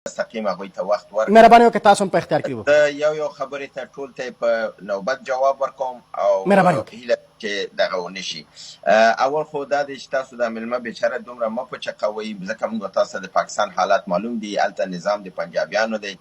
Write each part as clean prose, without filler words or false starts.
مستقیم هغوی ته وخت ورکړو. مهرباني وکړئ تاسو هم په اختیار کې د یو خبرې ته ټول ته په نوبت جواب ورکوم او هیله چې دغه ونه شي. اول خو دا دی چې تاسو د مېلمه بیچاره دومره مه پچقوئ، ځکه موږ تاسو د پاکستان حالات معلوم دي. هلته نظام د پنجابیانو دی.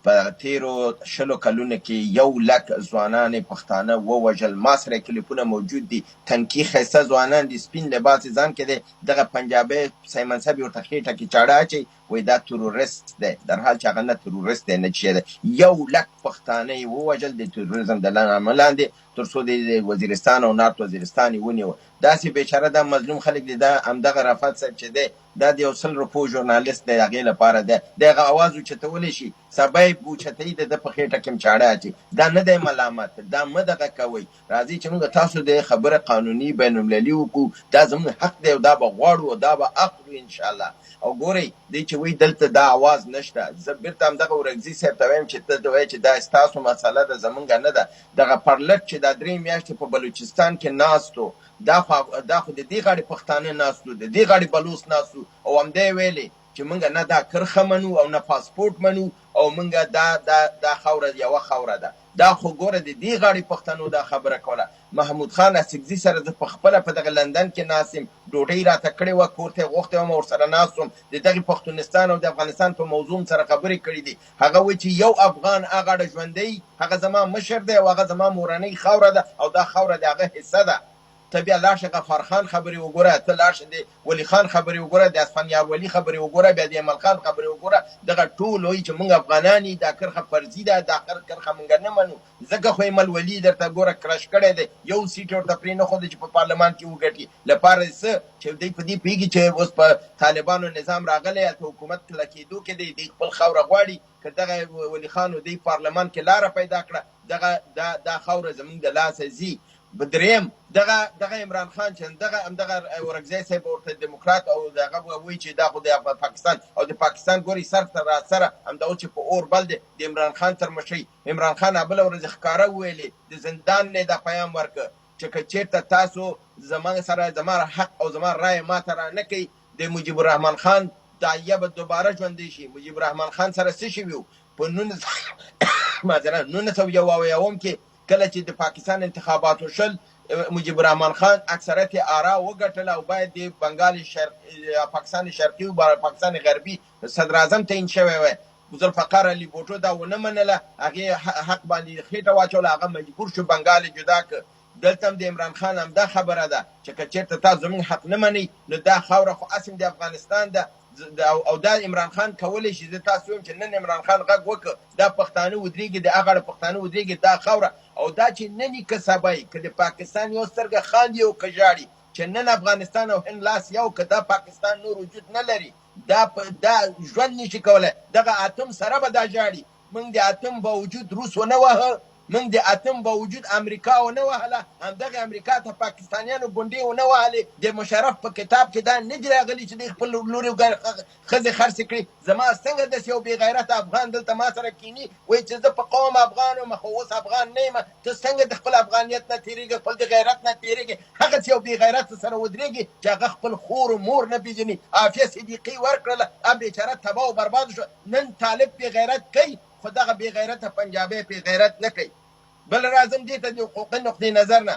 په تیرو 20 کلونو کې 1 لک ځوانان پښتانه ووژل. ما سره کلیپونه موجود دي. تنکي ښایسته ځوانان دي، سپین لباس ځان کې دی، دغه پنجابی سایمن صاحب ورته خېټه کې چاړه اچوي، وایي دا تروریست دی، در حال چې هغه نه تروریست دی نه څه دی. 1 لک پښتانه یې ووژل د تروریزم د نامه لاندې، تر څو د وزیرستان او نارت وزیرستان یې ونیوه. داسې بیچاره دا مظلوم خلک دي. دا همدغه رفعت صاحب چې دی دا د 100 روپو ژورنالیست دی، هغې لپاره دی دغه اواز اوچتولی شي، سبا یې اوچتوي، د ده په خېټه کې هم چاړه اچي. دا نه دی ملامت، دا مه دغه کوئ. راځئ چې موږ تاسو د خبره قانوني بین المللي وکړو. دا زموږ حق دی او دا به غواړو او دا به اخلو انشاءالله. او ګورئ دی چې وایي دلته دا اواز نشته. زه بیرته همدغه ورکزي صاحب ته وایم چې ته وایې چې دا ستاسو مسله ده، زمونږ نه ده. دغه پرلټ چې دا 3 میاشتې په بلوچستان کې ناستو، دا خو د دې غاړې پښتانه ناستو، د دې غاړې بلوڅ ناستو، او همدی ویلې چې موږ نه دا کرښه منو او نه پاسپورټ منو او موږ دا خاوره یوه خاوره ده. دا خو ګوره د دې غاړې پښتنو دا خبره کوله. محمود خان اسکزي سره زه پخپله په دغه لندن کې ناست یم، ډوډۍ راته کړې وه، کور ته یې غوښتی وم، ورسره ناست وم، د دغې پښتونستان او د افغانستان په موضوع سره خبرې کړي دي. هغه وایي چې یو افغان هغه ژوندی، هغه زما مشر دی او هغه زما مورنۍ خاوره ده او دا خاوره د هغه حصه ده. ته بیا لاړ شه غفار خان خبرې وګوره، ته لاړ شه د ولی خان خبرې وګوره، د اسفندیار ولی خبرې وګوره، بیا د ایمل خان خبرې وګوره. دغه ټول وایي چې موږ افغانان یو، دا کرښه فرضي ده، دا کرښه موږ نه منو. ځکه خو ایمل ولی درته ګوره کرش کړی دی، یو سیټ ورته پرېنښود چې په پارلمان کې وګټي. لپاره څه چې دوی په دې پوهېږي چې اوس په طالبانو نظام راغلی، هلته حکومت کلکېدو کې دی، دوی خپل خاوره غواړي. که دغه ولی خان و دوی پارلمان کې لاره پیدا کړه، دا خاوره زموږ د لاسه ځي. بدریم دغه عمران خان چې همدغه ورکزی صاحب ورته دموکرات او دغه وایي چې دا خو د پاکستان او د پاکستان ګوري سر تر سره همدا اوس چې په اور بل دی د عمران خان تر مشۍ. عمران خان بله ورځ ښکاره وویلې، د زندان نه دا پیام ورکړه چې که چېرته تاسو زما سره زما حق او زما رایه ما ته را نه کوي، د مجیب الرحمن خان داعیه به دوباره ژوندی شي. مجیب الرحمن خان سره څه شوي وو په 1991 کې کله چې د پاکستان انتخاباتو شل، مجیب الرحمن خان اکثریت آرا وګټله او باید د بنګال پاکستان شرقي او پاکستان غربي صدر اعظم تعیین شوی وی. ذوالفقار علي بوټو دا ونه منله، هغې حق باندې خېټه واچوله، هغه مجبور شو بنګال جدا کړ. دلته هم د عمران خان هم دا خبره ده چې که چېرته تاسو زموږ حق نه منئ نو دا خاوره خو اصل د افغانستان ده. او دا عمران خان کولی شي، زه تاسو وایم چې نن عمران خان غږ وکړه دا پښتانه ودرېږي، د هغه پښتانه ودرېږي دا خاوره. او دا چې نن یې که سبا یې که د پاکستان یو سترګه خاندي او که ژاړي چې نن افغانستان او هند لاس یو که دا پاکستان نور وجود نه لري، دا ژوند نشي کولی. دغه اتم سره به دا ژاړي. موږ د اتم باوجود روس ونه وهه، موږ د اتم باوجود امریکا ونه وهله، همدغه امریکا ته پاکستانیانو ګونډې ونه وهلې. د مشرف په کتاب کې دا نه دي راغلي چې دوی خپل لورې ښځې خرڅې کړي. زما څنګه داسې یو بې غیرته افغان دلته ما سره کیني وایي چې زه په قوم افغان یم، خو اوس افغان نه یم. ته څنګه د خپل افغانیت نه تېرېږې، خپل د غیرت نه تېرېږې، هغسې یو بې غیرته سره ودرېږي چې هغه خپل خور و مور نه پېژني. عافیه صدیقي ورکړله، بیچاره تباه او برباد شو. نن طالب بې غیرت کوي، خو دغه بې غیرته پنجابی بې غیرت نه کوي. بل راځم دې ته د حقوقي نقطې نظر نه.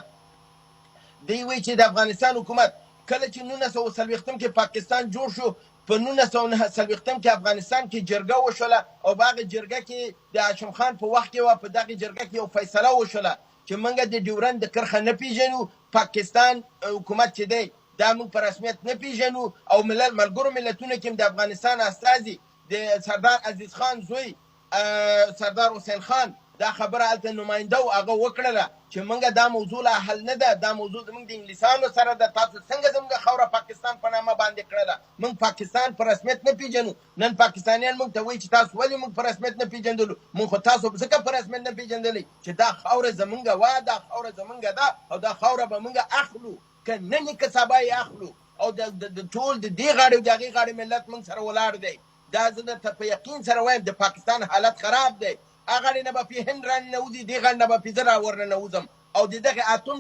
دوی وایي چې د افغانستان حکومت کله چې 1940 کې پاکستان جوړ شو، په 1940 کې افغانستان کې جرګه وشوله او په هغې جرګه کې د هاشم خان په وخت کې وه، په دغې جرګه کې یو فیصله وشوله چې موږ د ډیورند کرښه نه پېژنو. پاکستان حکومت چې دی دا موږ په رسمیت نه پېژنو. او ملګرو ملتونو کې هم د افغانستان استازي د سردار عزیز خان زوی سردار حسین خان دا خبره هلته نماینده و، هغه وکړله چې موږ دا موضوع لا حل نه ده، دا موضوع زموږ د انګلیسانو سره ده. تاسو څنګه زموږ خاوره پاکستان په نامه باندې کړله؟ موږ پاکستان په رسمیت نه پېژنو. نن پاکستانیان موږ ته وایي چې تاسو ولې موږ په رسمیت نه پېژندلو؟ موږ خو تاسو ځکه په رسمیت نه پېژندلی چې دا خاوره زموږ وه، دا خاوره زموږ ده او دا خاوره به موږ اخلو، که نن یې که سبا یې اخلو. او د ټول د دې غاړې او د هغې غاړې ملت موږ سره ولاړ دی. دا زه درته په یقین سره وایم د پاکستان حالت خراب دی. هغه نه به پې هند راننوځي، دې غاړې نه به پې زه راورننوځم او د دغې اتم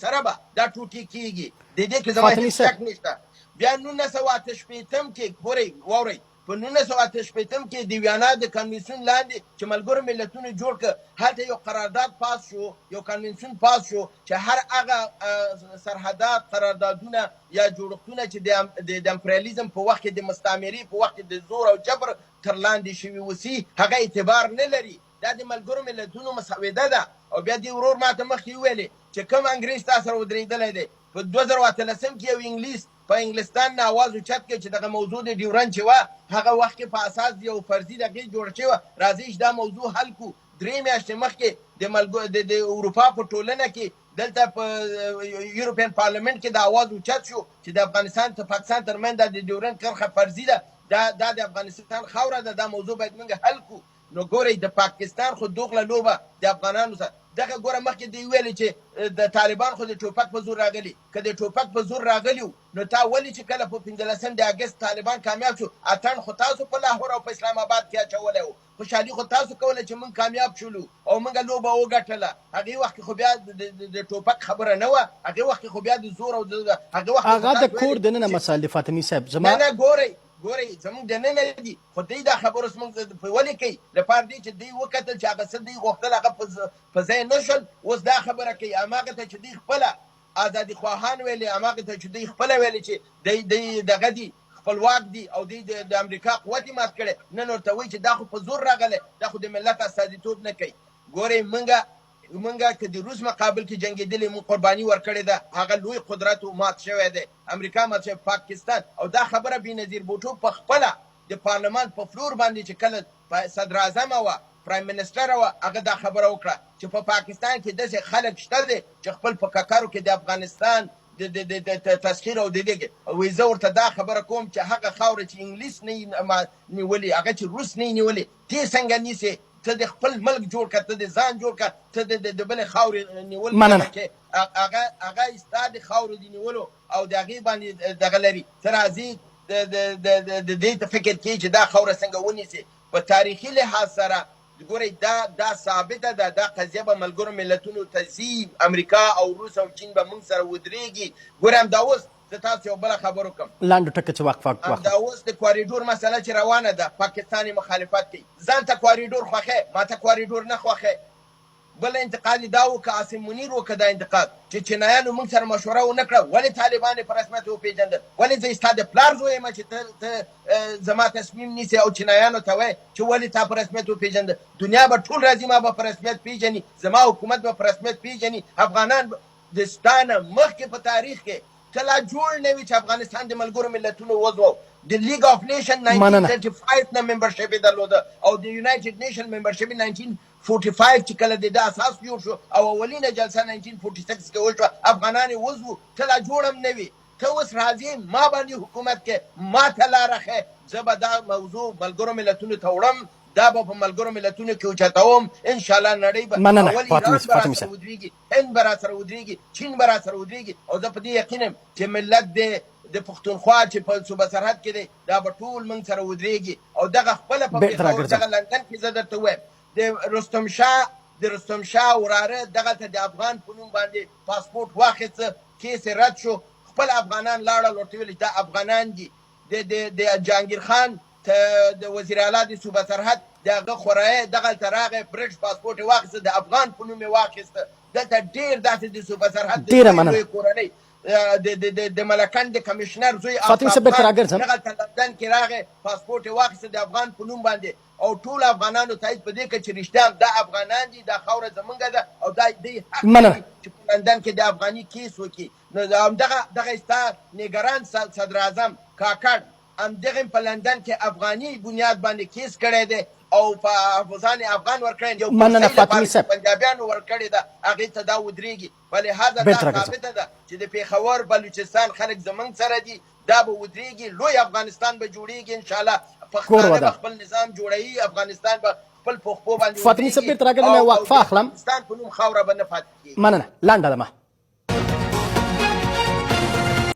سره به دا ټوټې کېږي. د دې کې زما هېڅ شک نشته. بیا 1988 کې ګورئ واورئ په 1988 کې د ویانا د کنوینشن لاندې چې ملګرو ملتونو جوړ کړ، هلته یو قرارداد پاس شو، یو کنوینشن پاس شو چې هر هغه سرحدات، قراردادونه یا جوړښتونه چې د امپریالیزم په وخت کې د مستعمرې په وخت کې د زور او جبر تر لاندې شوي وسی هغه اعتبار نه لري. دا د ملګرو ملتونو مسوده ده. او بیا دې ورور ماته مخکې وویلې چې کوم انګریز تا سره ودرېدلی دی. په 2013 کې یو انګلیس په انګلستان نه آواز اوچت کړ چې دغه موضوع د ډیورنډ چې وه هغه وخت کې په اساس د یو فرضي دغې جوړه شوې وه، راځئ چې دا موضوع حل کړو. 3 میاشتې مخکې د اروپا په ټولنه کې دلته په یورپین پارلمنت کې د آواز اوچت شو چې د افغانستان ته پاکستان ترمنځ د ډیورنډ کرښه فرضي ده، دا د افغانستان خاوره ده، دا موضوع باید موږ حل کړو. نو ګورئ د پاکستان خو دوغله لوبه د افغانانو سره دغه ګوره مخکې دی ویلې چې د طالبان خو د ټوپک په زور راغلي، که د ټوپک په زور راغلي نو تا ولې چې کله په 15 د اګست طالبان کامیاب شو اتڼ خو تاسو په لاهور او په اسلام آباد کې اچولی و، خوشحالي خو تاسو کوله چې موږ کامیاب شولو او موږ لوبه وګټله. هغې وخت خو بیا د ټوپک خبره نه وه، هغې وخت خو بیا د زور او هغې وخت هغه د کور دننه مسایل دي فاطمي صاحب. زما نه ګورئ زموږ دننه دي، خو دوی دا خبره زموږ ولې کوي؟ لپاره دی چې دوی وکتل چې هغه څه دوی غوښتل هغه په ځای نه شول، اوس دا خبره کوي هماغه ته چې دوی خپله ازادي خواهان ویلې، هماغه ته چې دوی خپله ویلې چې دوی دغه دي خپلواک دي او دوی د امریکا قوت یې مات کړی، نن ورته وایي چې دا خو په زور راغلی، دا خو د ملت استازیتوب نه کوي. ګورئ منګه که د روس مقابل کې جنګېدلې مونږ قرباني ورکړې ده، هغه لوی قدرت مات شوی دی، امریکا مات شوی، پاکستان. او دا خبره بېنظیر بوټو په خپله د پارلمان په فلور باندې چې کله صدر اعظم وه، پرایم منسټر وه، هغه دا خبره وکړه چې په پاکستان کې داسې خلک شته دی چې خپل په ککرو کې د افغانستان د تسخیر او د دې وایي زه ورته دا خبره کوم چې هغه خاوره چې انګلیس نه نیولې، هغه چې روس نه نیولې، ته څنګه نیسې؟ ته د خپل ملک جوړ کړه، ته د ځان جوړ کړه، ته د بلې خاورې نیول کې هغه ستا د خاورې د نیولو او د هغې باندې دغه لري. ته راځې د دې ته فکر کوي چې دا خاوره څنګه ونیسې. په تاریخي لحاظ سره ګورئ دا ثابته ده، دا قضیه به ملګرو ملتونو ته ځي، امریکا او روس او چین به موږ سره ودرېږي. ګورئ همدا اوس زه تاسو یو بله خبر وکړم، لاندو ټکه چې وقفه همدا اوس د کوریډور مسله چې روانه ده، پاکستان مخالفت کوي. ځان ته کوریډور خوښی، ما ته کوریډور نه خوښی. بل انتقاد دا وکړه، عاصم منیر وکړه دا انتقاد چې چینایانو موږ سره مشوره ونه کړه، ولې طالبان یې په رسمیت وپېژندل؟ ولې زه ستا د پلار زوی یم چې ته زما تصمیم نیسې او چینایانو ته وایې چې ولې تا په رسمیت وپېژندل؟ دنیا به ټول راځي ما به په رسمیت پېژني، زما حکومت به په رسمیت پېژني. افغانان د ستا نه مخکې په تاریخ کې کله جوړ نه وي چې افغانستان د ملګرو ملتونو عضو د لیګ اف نیشن 1935 نه ممبرشپ یې درلوده او د یونایټډ نیشن ممبرشپ 1945 چې کله د اساس جوړ شو او اولینه جلسه 1946 کې وشوه، افغانان یې عضو، ته لا جوړ هم نه وي. ته اوس راځې ما باندې حکومت کې، ما ته لاره ښیې، زه به دا موضوع ملګرو ملتونو ته وړم، دا به په ملګرو ملتونو کې اوچتوم. انشاءالله نړۍ به اول ایران به راسره ودرېږي، هند به راسره ودرېږي، چین به راسره ودرېږي. او زه په دې یقین یم چې ملت د پښتونخوا چې په صوبه سرحد کې دی دا به ټول موږ سره ودرېږي. او دغه خپله په پېښور دغه لندن کې زه درته ووایم د رستم شاه وراره دغلته د افغان په نوم باندې پاسپورټ واخیسته، کیس یې رد شو، خپل افغانان لاړل ورته ویل دا افغانان دي. د جهانګیر خان د وزیر اعلی د صوبه سرحد د هغه خورایه دغلته راغی، برټش پاسپورټ یې واخیسته، د افغان په نوم یې واخیسته. دلته ډېر داسې د صوبه سرحد د کورنۍ د ملکن د کمیشنر زوی دغلته لندن کې راغی، پاسپورټ یې واخیسته د افغان په نوم باندې. او ټول افغانانو تایید په دې کړه چې رښتیا دا افغانان دي، دا خاوره زموږ ده او دا دوی حق لري چې په لندن کې د افغاني کیس وکړي. نو همدغه ستا نګران صدر اعظم کاکړ همدغه په لندن کې افغاني بنیاد باندې کیس کړی دی او په حافظان افغان ورکړی دی، یو پنجابیانو ورکړې ده، هغې ته دا ودرېږي. په لحاظه دا ثابته ده چې د پېښور بلوچستان خلک زموږ سره دي، دا به ودرېږي، لوی افغانستان به جوړېږي انشاءالله. پښتانه به خپل نظام جوړوي، افغانستان به خپل پښپو باندې فاطمي صاحب بېرته راګرځم، وقفه اخلم، افغانستان په نوم خاوره به نه پاتې کېږي. مننه، لنډه ده.